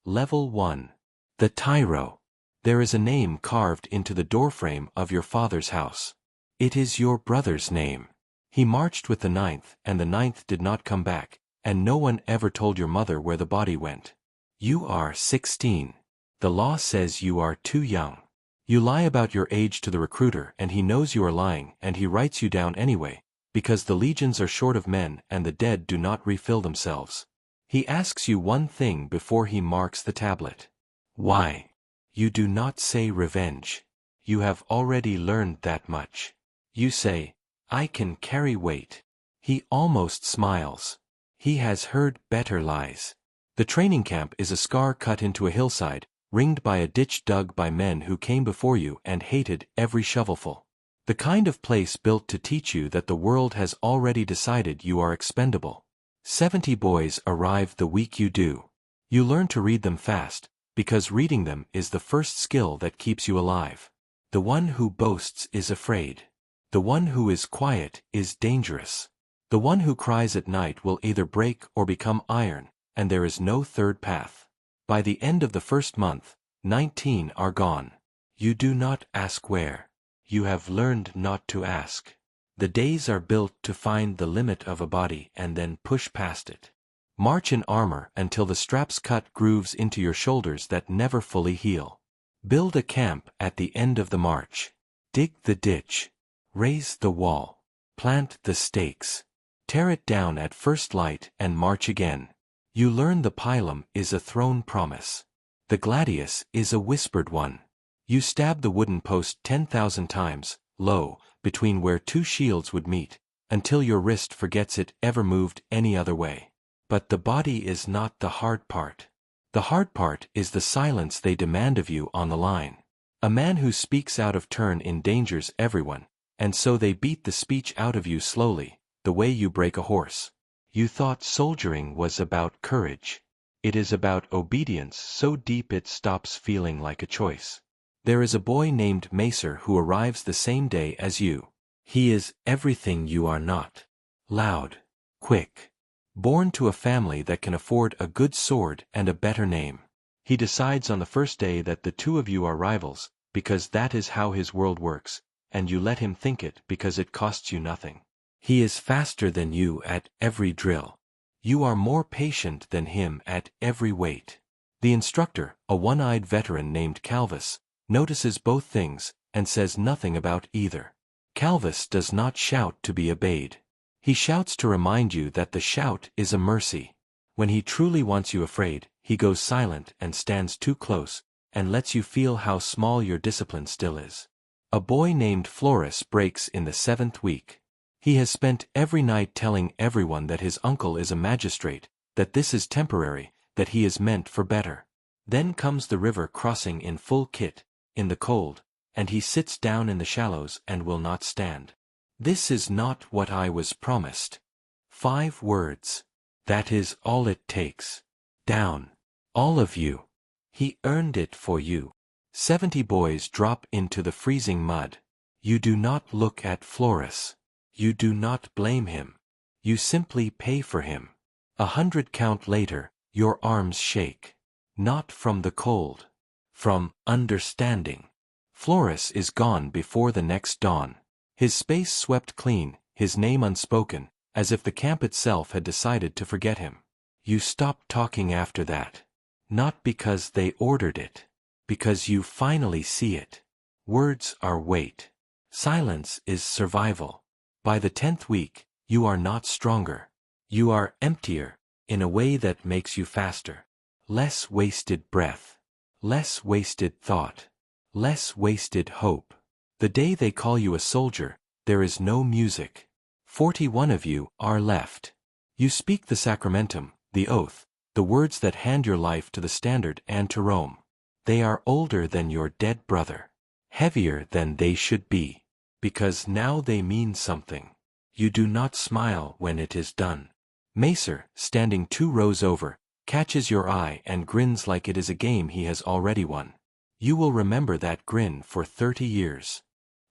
Level 1. The Tyro. There is a name carved into the doorframe of your father's house. It is your brother's name. He marched with the 9th, and the 9th did not come back, and no one ever told your mother where the body went. You are 16. The law says you are too young. You lie about your age to the recruiter, and he knows you are lying, and he writes you down anyway, because the legions are short of men and the dead do not refill themselves. He asks you one thing before he marks the tablet. Why? You do not say revenge. You have already learned that much. You say, I can carry weight. He almost smiles. He has heard better lies. The training camp is a scar cut into a hillside, ringed by a ditch dug by men who came before you and hated every shovelful. The kind of place built to teach you that the world has already decided you are expendable. 70 boys arrive the week you do. You learn to read them fast, because reading them is the first skill that keeps you alive. The one who boasts is afraid. The one who is quiet is dangerous. The one who cries at night will either break or become iron, and there is no third path. By the end of the first month, 19 are gone. You do not ask where. You have learned not to ask. The days are built to find the limit of a body and then push past it. March in armor until the straps cut grooves into your shoulders that never fully heal. Build a camp at the end of the march. Dig the ditch. Raise the wall. Plant the stakes. Tear it down at first light and march again. You learn the pilum is a thrown promise. The gladius is a whispered one. You stab the wooden post 10,000 times, low, between where two shields would meet, until your wrist forgets it ever moved any other way. But the body is not the hard part. The hard part is the silence they demand of you on the line. A man who speaks out of turn endangers everyone, and so they beat the speech out of you slowly, the way you break a horse. You thought soldiering was about courage. It is about obedience so deep it stops feeling like a choice. There is a boy named Macer who arrives the same day as you. He is everything you are not. Loud. Quick. Born to a family that can afford a good sword and a better name. He decides on the first day that the two of you are rivals, because that is how his world works, and you let him think it because it costs you nothing. He is faster than you at every drill. You are more patient than him at every weight. The instructor, a one-eyed veteran named Calvus, notices both things, and says nothing about either. Calvus does not shout to be obeyed. He shouts to remind you that the shout is a mercy. When he truly wants you afraid, he goes silent and stands too close, and lets you feel how small your discipline still is. A boy named Florus breaks in the 7th week. He has spent every night telling everyone that his uncle is a magistrate, that this is temporary, that he is meant for better. Then comes the river crossing in full kit, in the cold, and he sits down in the shallows and will not stand. This is not what I was promised. 5 words. That is all it takes. Down. All of you. He earned it for you. 70 boys drop into the freezing mud. You do not look at Florus. You do not blame him. You simply pay for him. 100 count later, your arms shake. Not from the cold. From understanding. Florus is gone before the next dawn. His space swept clean, his name unspoken, as if the camp itself had decided to forget him. You stop talking after that. Not because they ordered it. Because you finally see it. Words are weight. Silence is survival. By the 10th week, you are not stronger. You are emptier, in a way that makes you faster. Less wasted breath. Less wasted thought. Less wasted hope. The day they call you a soldier, there is no music. 41 of you are left. You speak the sacramentum, the oath, the words that hand your life to the standard and to Rome. They are older than your dead brother. Heavier than they should be. Because now they mean something. You do not smile when it is done. Macer, standing 2 rows over, catches your eye and grins like it is a game he has already won. You will remember that grin for 30 years.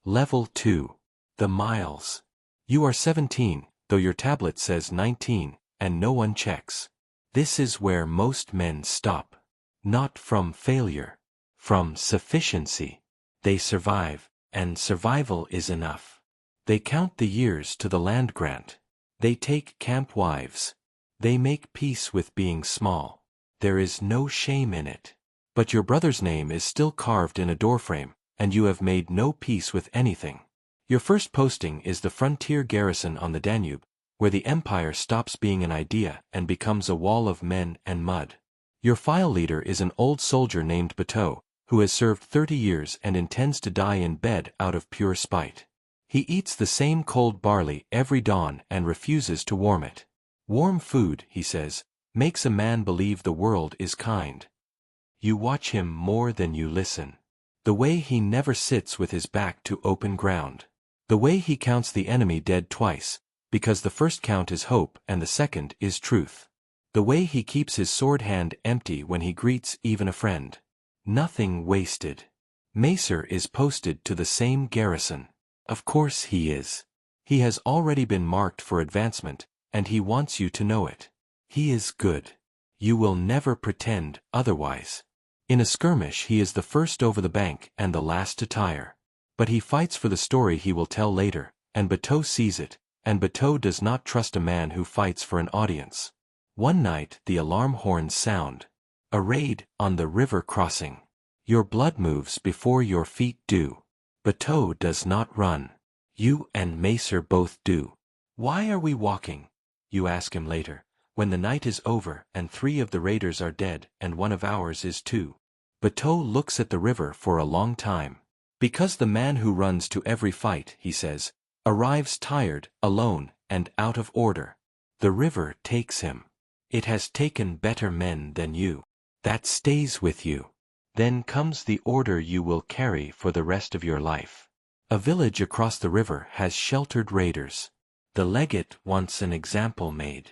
Level 2. The miles. You are 17, though your tablet says 19, and no one checks. This is where most men stop. Not from failure. From sufficiency. They survive, and survival is enough. They count the years to the land grant. They take camp wives. They make peace with being small. There is no shame in it. But your brother's name is still carved in a doorframe, and you have made no peace with anything. Your first posting is the frontier garrison on the Danube, where the empire stops being an idea and becomes a wall of men and mud. Your file leader is an old soldier named Bateau, who has served 30 years and intends to die in bed out of pure spite. He eats the same cold barley every dawn and refuses to warm it. Warm food, he says, makes a man believe the world is kind. You watch him more than you listen. The way he never sits with his back to open ground. The way he counts the enemy dead twice, because the first count is hope and the second is truth. The way he keeps his sword hand empty when he greets even a friend. Nothing wasted. Macer is posted to the same garrison. Of course he is. He has already been marked for advancement, and he wants you to know it. He is good. You will never pretend otherwise. In a skirmish he is the first over the bank and the last to tire. But he fights for the story he will tell later, and Bateau sees it, and Bateau does not trust a man who fights for an audience. One night the alarm horns sound. A raid on the river crossing. Your blood moves before your feet do. Bateau does not run. You and Macer both do. Why are we walking? You ask him later, when the night is over and 3 of the raiders are dead and 1 of ours is too. Bateau looks at the river for a long time. Because the man who runs to every fight, he says, arrives tired, alone, and out of order. The river takes him. It has taken better men than you. That stays with you. Then comes the order you will carry for the rest of your life. A village across the river has sheltered raiders. The legate wants an example made.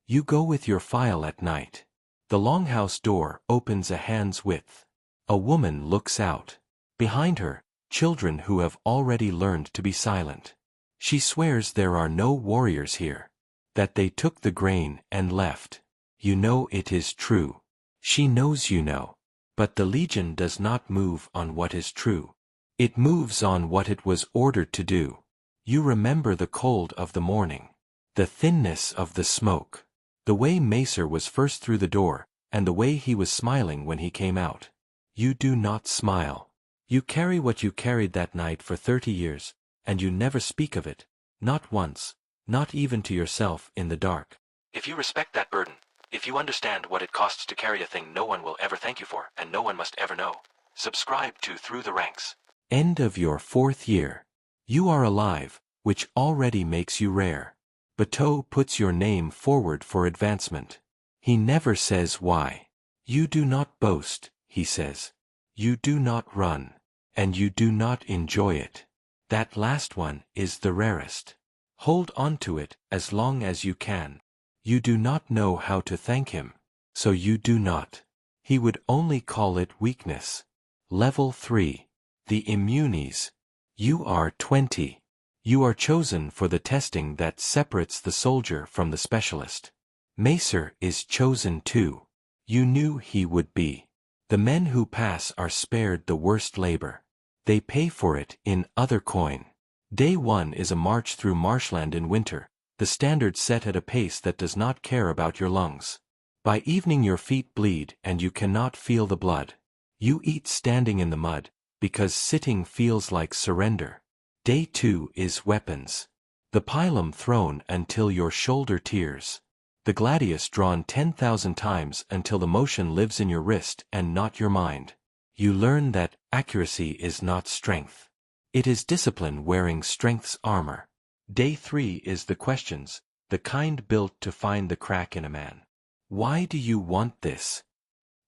You go with your file at night. The longhouse door opens a hand's width. A woman looks out. Behind her, children who have already learned to be silent. She swears there are no warriors here. That they took the grain and left. You know it is true. She knows you know. But the Legion does not move on what is true. It moves on what it was ordered to do. You remember the cold of the morning. The thinness of the smoke. The way Macer was first through the door, and the way he was smiling when he came out. You do not smile. You carry what you carried that night for 30 years, and you never speak of it, not once, not even to yourself in the dark. If you respect that burden, if you understand what it costs to carry a thing no one will ever thank you for and no one must ever know, subscribe to Through the Ranks. End of your 4th year. You are alive, which already makes you rare. Bateau puts your name forward for advancement. He never says why. You do not boast, he says. You do not run. And you do not enjoy it. That last one is the rarest. Hold on to it as long as you can. You do not know how to thank him, so you do not. He would only call it weakness. Level 3. The immunities. You are 20. You are chosen for the testing that separates the soldier from the specialist. Macer is chosen too. You knew he would be. The men who pass are spared the worst labor. They pay for it in other coin. Day 1 is a march through marshland in winter, the standard set at a pace that does not care about your lungs. By evening your feet bleed and you cannot feel the blood. You eat standing in the mud, because sitting feels like surrender. Day 2 is weapons. The pilum thrown until your shoulder tears. The gladius drawn 10,000 times until the motion lives in your wrist and not your mind. You learn that accuracy is not strength. It is discipline wearing strength's armor. Day 3 is the questions, the kind built to find the crack in a man. Why do you want this?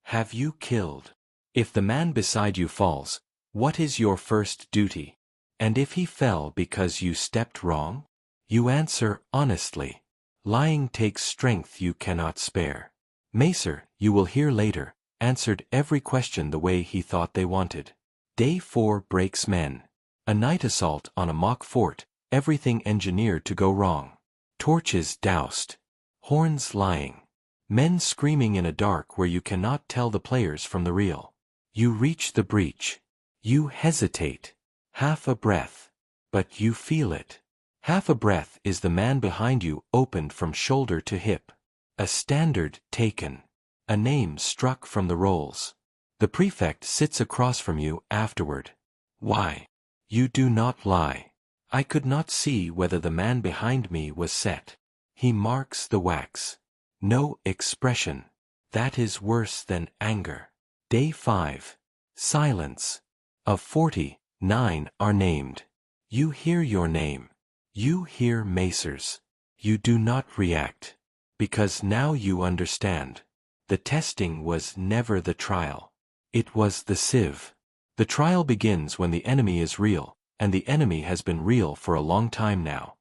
Have you killed? If the man beside you falls, what is your first duty? And if he fell because you stepped wrong? You answer honestly. Lying takes strength you cannot spare. Macer, you will hear later, answered every question the way he thought they wanted. Day 4 breaks men. A night assault on a mock fort, everything engineered to go wrong. Torches doused. Horns lying. Men screaming in a dark where you cannot tell the players from the real. You reach the breach. You hesitate. Half a breath. But you feel it. Half a breath is the man behind you opened from shoulder to hip. A standard taken. A name struck from the rolls. The prefect sits across from you afterward. Why? You do not lie. I could not see whether the man behind me was set. He marks the wax. No expression. That is worse than anger. Day 5. Silence. Of 40, 9 are named. You hear your name. You hear Macer's. You do not react. Because now you understand. The testing was never the trial. It was the sieve. The trial begins when the enemy is real, and the enemy has been real for a long time now.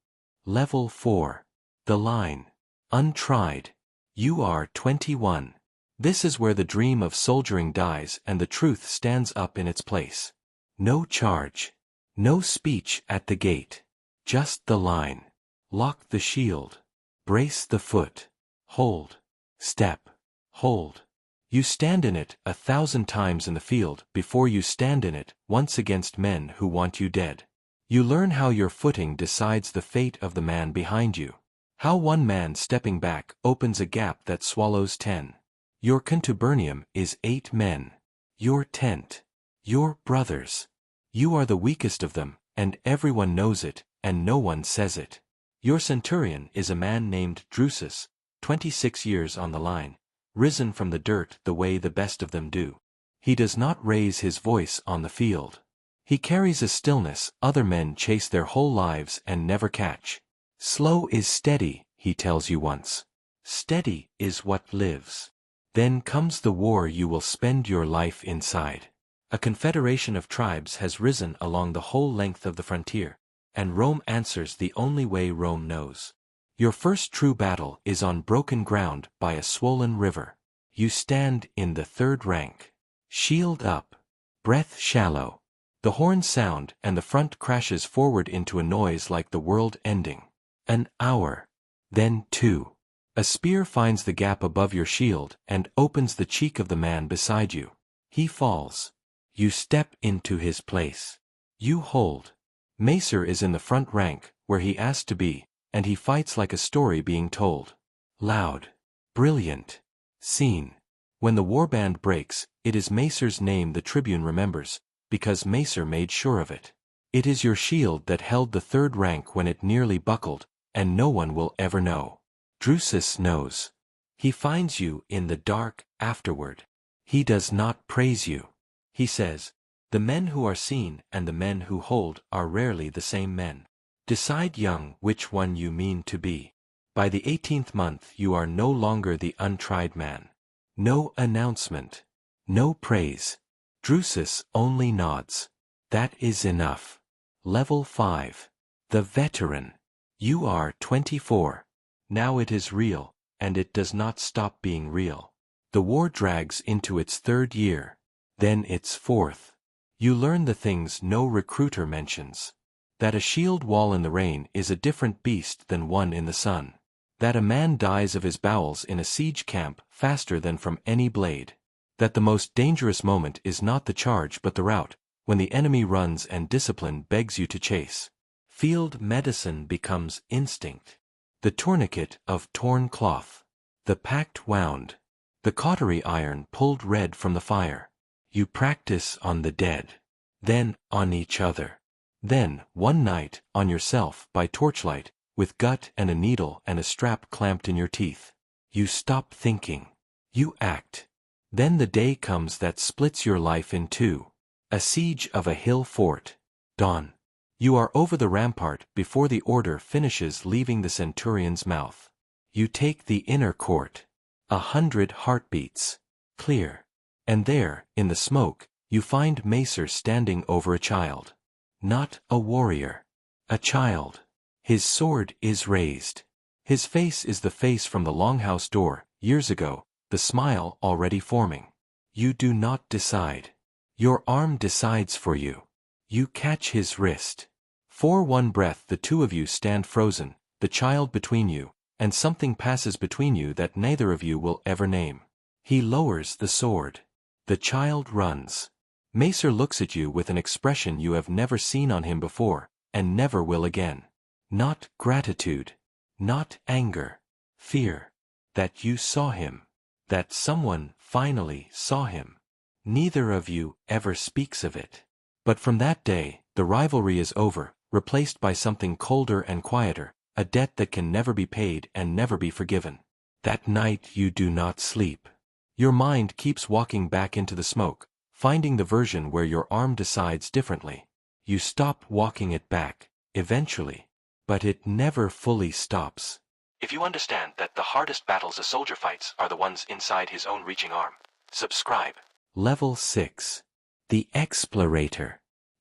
Level 4. The line. Untried. You are 21. This is where the dream of soldiering dies and the truth stands up in its place. No charge. No speech at the gate. Just the line. Lock the shield. Brace the foot. Hold. Step. Hold. You stand in it 1,000 times in the field before you stand in it once against men who want you dead. You learn how your footing decides the fate of the man behind you. How one man stepping back opens a gap that swallows 10. Your contubernium is 8 men. Your tent. Your brothers. You are the weakest of them, and everyone knows it, and no one says it. Your centurion is a man named Drusus, 26 years on the line, risen from the dirt the way the best of them do. He does not raise his voice on the field. He carries a stillness other men chase their whole lives and never catch. Slow is steady, he tells you once. Steady is what lives. Then comes the war you will spend your life inside. A confederation of tribes has risen along the whole length of the frontier, and Rome answers the only way Rome knows. Your first true battle is on broken ground by a swollen river. You stand in the 3rd rank. Shield up. Breath shallow. The horns sound and the front crashes forward into a noise like the world ending. An hour. Then 2. A spear finds the gap above your shield and opens the cheek of the man beside you. He falls. You step into his place. You hold. Macer is in the front rank, where he asked to be, and he fights like a story being told. Loud. Brilliant. Scene. When the warband breaks, it is Macer's name the tribune remembers, because Macer made sure of it. It is your shield that held the 3rd rank when it nearly buckled, and no one will ever know. Drusus knows. He finds you in the dark afterward. He does not praise you. He says, the men who are seen and the men who hold are rarely the same men. Decide young which one you mean to be. By the 18th month you are no longer the untried man. No announcement. No praise. Drusus only nods. That is enough. Level 5. The veteran. You are 24. Now it is real, and it does not stop being real. The war drags into its 3rd year. Then its 4th. You learn the things no recruiter mentions. That a shield wall in the rain is a different beast than one in the sun. That a man dies of his bowels in a siege camp faster than from any blade. That the most dangerous moment is not the charge but the rout, when the enemy runs and discipline begs you to chase. Field medicine becomes instinct. The tourniquet of torn cloth. The pact wound. The cautery iron pulled red from the fire. You practice on the dead. Then on each other. Then, one night, on yourself by torchlight, with gut and a needle and a strap clamped in your teeth. You stop thinking. You act. Then the day comes that splits your life in 2. A siege of a hill fort. Dawn. You are over the rampart before the order finishes leaving the centurion's mouth. You take the inner court. 100 heartbeats. Clear. And there, in the smoke, you find Macer standing over a child. Not a warrior. A child. His sword is raised. His face is the face from the longhouse door, years ago, the smile already forming. You do not decide. Your arm decides for you. You catch his wrist. For one breath the two of you stand frozen, the child between you, and something passes between you that neither of you will ever name. He lowers the sword. The child runs. Macer looks at you with an expression you have never seen on him before, and never will again. Not gratitude. Not anger. Fear. That you saw him. That someone finally saw him. Neither of you ever speaks of it. But from that day, the rivalry is over, replaced by something colder and quieter, a debt that can never be paid and never be forgiven. That night you do not sleep. Your mind keeps walking back into the smoke, finding the version where your arm decides differently. You stop walking it back, eventually. But it never fully stops. If you understand that the hardest battles a soldier fights are the ones inside his own reaching arm, subscribe. Level 6. The Explorator.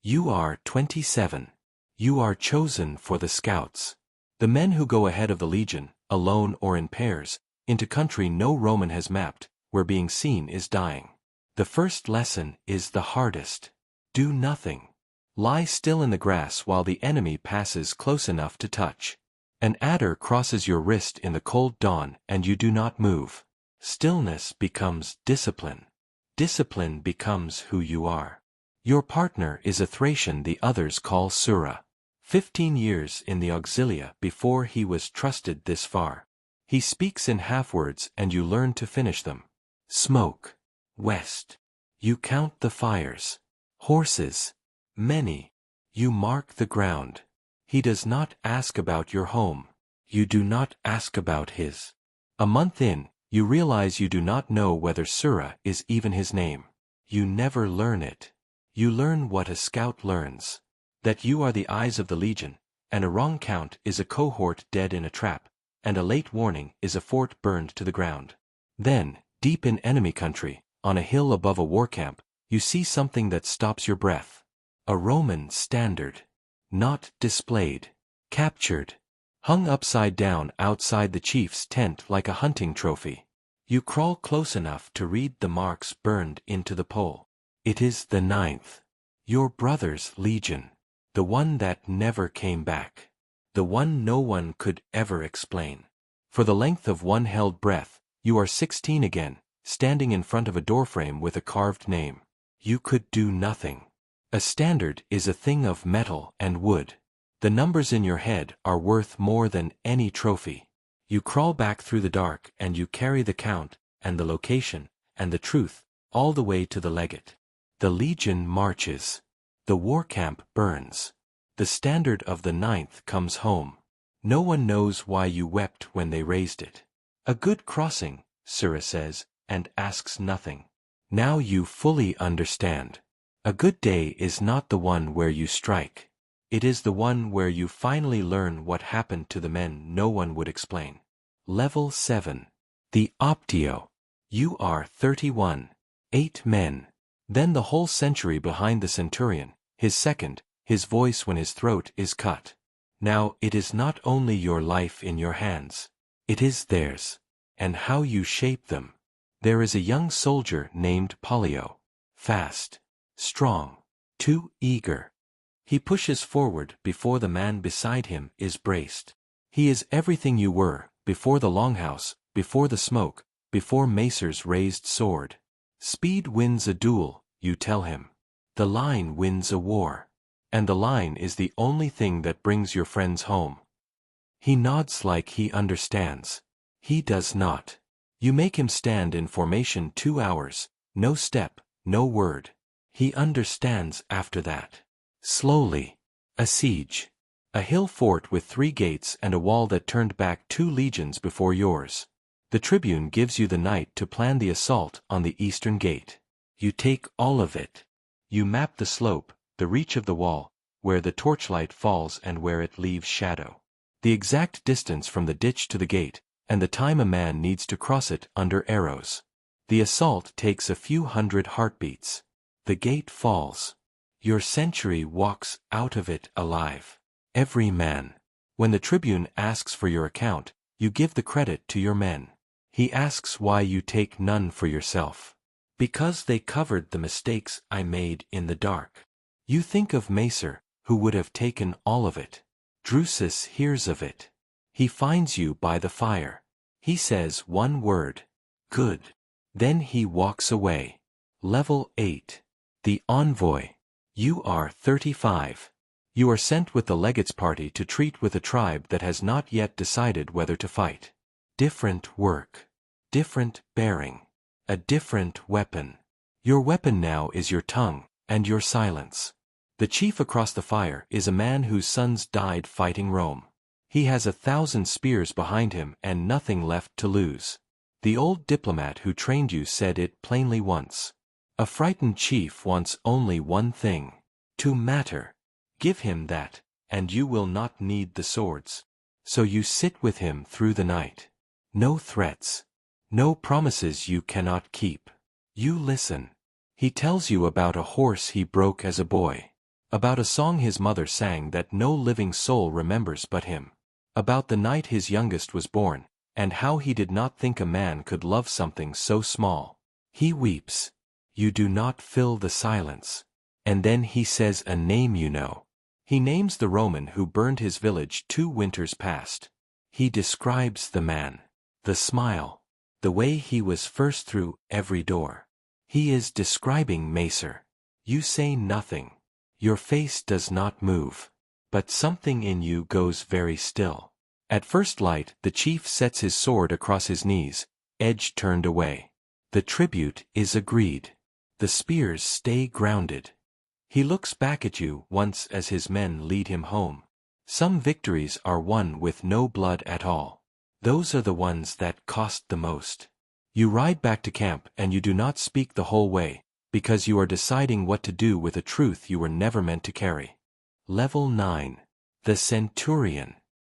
You are 27. You are chosen for the Scouts. The men who go ahead of the Legion, alone or in pairs, into country no Roman has mapped, where being seen is dying. The first lesson is the hardest. Do nothing. Lie still in the grass while the enemy passes close enough to touch. An adder crosses your wrist in the cold dawn and you do not move. Stillness becomes discipline. Discipline becomes who you are. Your partner is a Thracian the others call Sura. 15 years in the Auxilia before he was trusted this far. He speaks in half-words and you learn to finish them. Smoke. West. You count the fires. Horses. Many. You mark the ground. He does not ask about your home. You do not ask about his. A month in, you realize you do not know whether Sura is even his name. You never learn it. You learn what a scout learns. That you are the eyes of the Legion, and a wrong count is a cohort dead in a trap, and a late warning is a fort burned to the ground. Then, deep in enemy country, on a hill above a war camp, you see something that stops your breath. A Roman standard. Not displayed. Captured. Hung upside down outside the chief's tent like a hunting trophy. You crawl close enough to read the marks burned into the pole. It is the 9th. Your brother's Legion. The one that never came back. The one no one could ever explain. For the length of one held breath, you are 16 again, standing in front of a doorframe with a carved name. You could do nothing. A standard is a thing of metal and wood. The numbers in your head are worth more than any trophy. You crawl back through the dark and you carry the count, and the location, and the truth, all the way to the legate. The Legion marches. The war camp burns. The standard of the 9th comes home. No one knows why you wept when they raised it. A good crossing, Sura says, and asks nothing. Now you fully understand. A good day is not the one where you strike. It is the one where you finally learn what happened to the men no one would explain. Level 7. The Optio. You are 31. 8 men. Then the whole century behind the centurion, his second, his voice when his throat is cut. Now it is not only your life in your hands. It is theirs. And how you shape them. There is a young soldier named Pollio. Fast. Strong. Too eager. He pushes forward before the man beside him is braced. He is everything you were, before the longhouse, before the smoke, before Macer's raised sword. Speed wins a duel, you tell him. The line wins a war. And the line is the only thing that brings your friends home. He nods like he understands. He does not. You make him stand in formation 2 hours, no step, no word. He understands after that. Slowly. A siege. A hill fort with 3 gates and a wall that turned back 2 legions before yours. The tribune gives you the night to plan the assault on the eastern gate. You take all of it. You map the slope, the reach of the wall, where the torchlight falls and where it leaves shadow. The exact distance from the ditch to the gate, and the time a man needs to cross it under arrows. The assault takes a few hundred heartbeats. The gate falls. Your century walks out of it alive. Every man. When the tribune asks for your account, you give the credit to your men. He asks why you take none for yourself. Because they covered the mistakes I made in the dark. You think of Macer, who would have taken all of it. Drusus hears of it. He finds you by the fire. He says one word. Good. Then he walks away. Level 8. The Envoy. You are 35. You are sent with the legate's party to treat with a tribe that has not yet decided whether to fight. Different work. Different bearing. A different weapon. Your weapon now is your tongue, and your silence. The chief across the fire is a man whose sons died fighting Rome. He has 1,000 spears behind him and nothing left to lose. The old diplomat who trained you said it plainly once. A frightened chief wants only one thing: to matter. Give him that, and you will not need the swords. So you sit with him through the night. No threats. No promises you cannot keep. You listen. He tells you about a horse he broke as a boy. About a song his mother sang that no living soul remembers but him. About the night his youngest was born, and how he did not think a man could love something so small. He weeps. You do not fill the silence. And then he says a name you know. He names the Roman who burned his village 2 winters past. He describes the man. The smile. The way he was first through every door. He is describing Macer. You say nothing. Your face does not move. But something in you goes very still. At first light, the chief sets his sword across his knees, edge turned away. The tribute is agreed. The spears stay grounded. He looks back at you once as his men lead him home. Some victories are won with no blood at all. Those are the ones that cost the most. You ride back to camp and you do not speak the whole way, because you are deciding what to do with a truth you were never meant to carry. Level 9. The Centurion.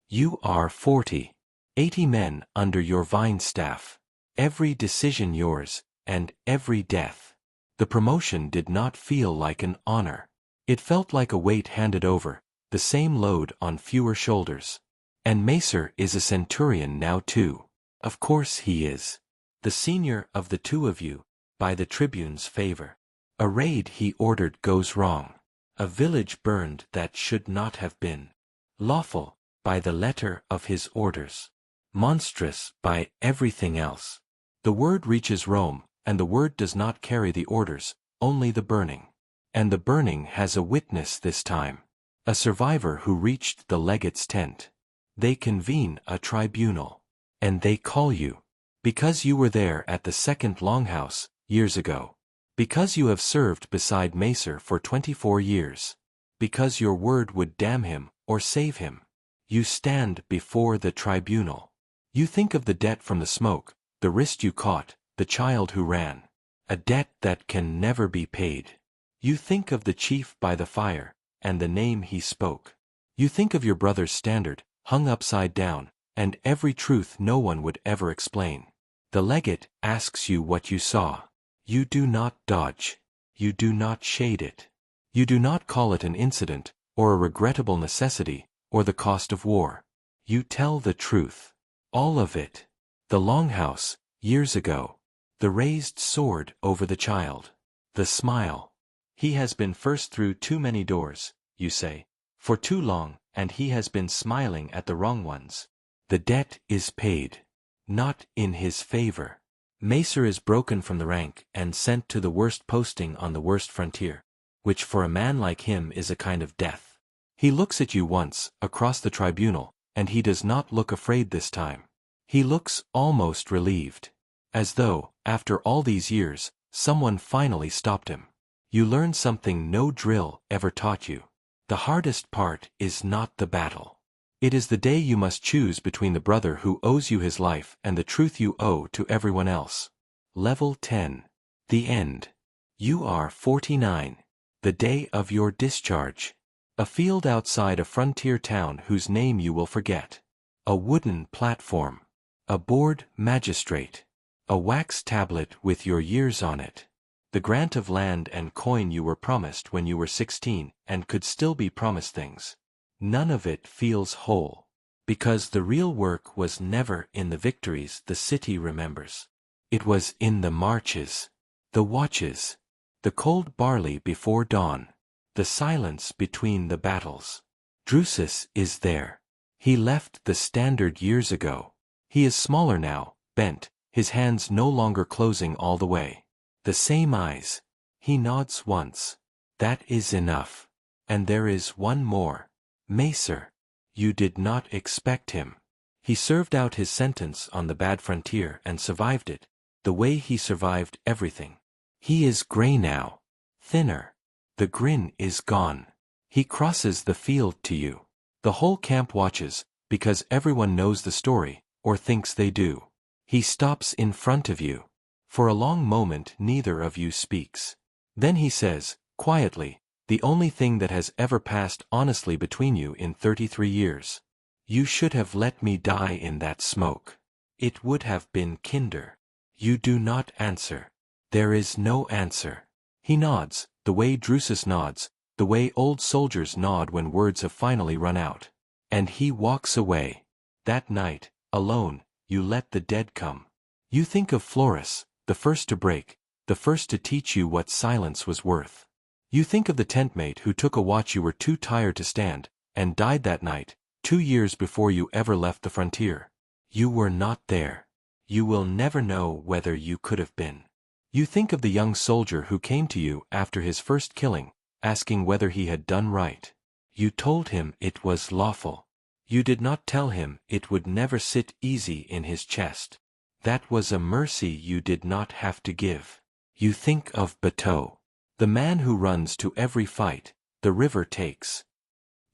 You are 40. 80 men under your vine staff. Every decision yours, and every death. The promotion did not feel like an honor. It felt like a weight handed over, the same load on fewer shoulders. And Macer is a centurion now too. Of course he is. The senior of the two of you, by the tribune's favor. A raid he ordered goes wrong. A village burned that should not have been. Lawful, by the letter of his orders. Monstrous, by everything else. The word reaches Rome, and the word does not carry the orders, only the burning. And the burning has a witness this time. A survivor who reached the legate's tent. They convene a tribunal. And they call you. Because you were there at the second longhouse, years ago. Because you have served beside Macer for 24 years. Because your word would damn him, or save him. You stand before the tribunal. You think of the debt from the smoke, the wrist you caught, the child who ran. A debt that can never be paid. You think of the chief by the fire, and the name he spoke. You think of your brother's standard, hung upside down, and every truth no one would ever explain. The legate asks you what you saw. You do not dodge. You do not shade it. You do not call it an incident, or a regrettable necessity, or the cost of war. You tell the truth. All of it. The longhouse, years ago. The raised sword over the child. The smile. He has been first through too many doors, you say. For too long, and he has been smiling at the wrong ones. The debt is paid. Not in his favor. Macer is broken from the rank and sent to the worst posting on the worst frontier, which for a man like him is a kind of death. He looks at you once, across the tribunal, and he does not look afraid this time. He looks almost relieved. As though, after all these years, someone finally stopped him. You learn something no drill ever taught you. The hardest part is not the battle. It is the day you must choose between the brother who owes you his life and the truth you owe to everyone else. Level 10. The End. You are 49. The day of your discharge. A field outside a frontier town whose name you will forget. A wooden platform. A bored magistrate. A wax tablet with your years on it. The grant of land and coin you were promised when you were 16 and could still be promised things. None of it feels whole. Because the real work was never in the victories the city remembers. It was in the marches. The watches. The cold barley before dawn. The silence between the battles. Drusus is there. He left the standard years ago. He is smaller now, bent, his hands no longer closing all the way. The same eyes. He nods once. That is enough. And there is one more. Macer. You did not expect him. He served out his sentence on the bad frontier and survived it, the way he survived everything. He is gray now. Thinner. The grin is gone. He crosses the field to you. The whole camp watches, because everyone knows the story, or thinks they do. He stops in front of you. For a long moment neither of you speaks. Then he says, quietly, the only thing that has ever passed honestly between you in 33 years. You should have let me die in that smoke. It would have been kinder. You do not answer. There is no answer. He nods, the way Drusus nods, the way old soldiers nod when words have finally run out. And he walks away. That night, alone, you let the dead come. You think of Florus, the first to break, the first to teach you what silence was worth. You think of the tentmate who took a watch you were too tired to stand, and died that night, 2 years before you ever left the frontier. You were not there. You will never know whether you could have been. You think of the young soldier who came to you after his first killing, asking whether he had done right. You told him it was lawful. You did not tell him it would never sit easy in his chest. That was a mercy you did not have to give. You think of Bateau, the man who runs to every fight the river takes.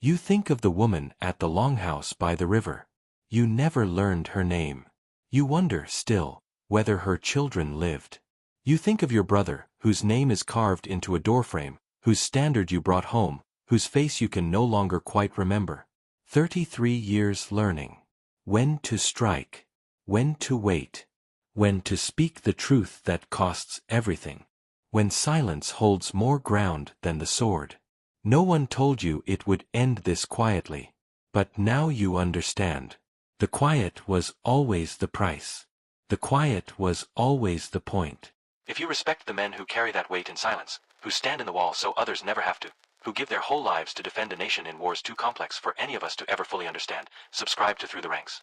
You think of the woman at the longhouse by the river. You never learned her name. You wonder still whether her children lived. You think of your brother, whose name is carved into a doorframe, whose standard you brought home, whose face you can no longer quite remember. 33 years learning. When to strike. When to wait. When to speak the truth that costs everything. When silence holds more ground than the sword. No one told you it would end this quietly. But now you understand. The quiet was always the price. The quiet was always the point. If you respect the men who carry that weight in silence, who stand in the wall so others never have to, who give their whole lives to defend a nation in wars too complex for any of us to ever fully understand, subscribe to Through the Ranks.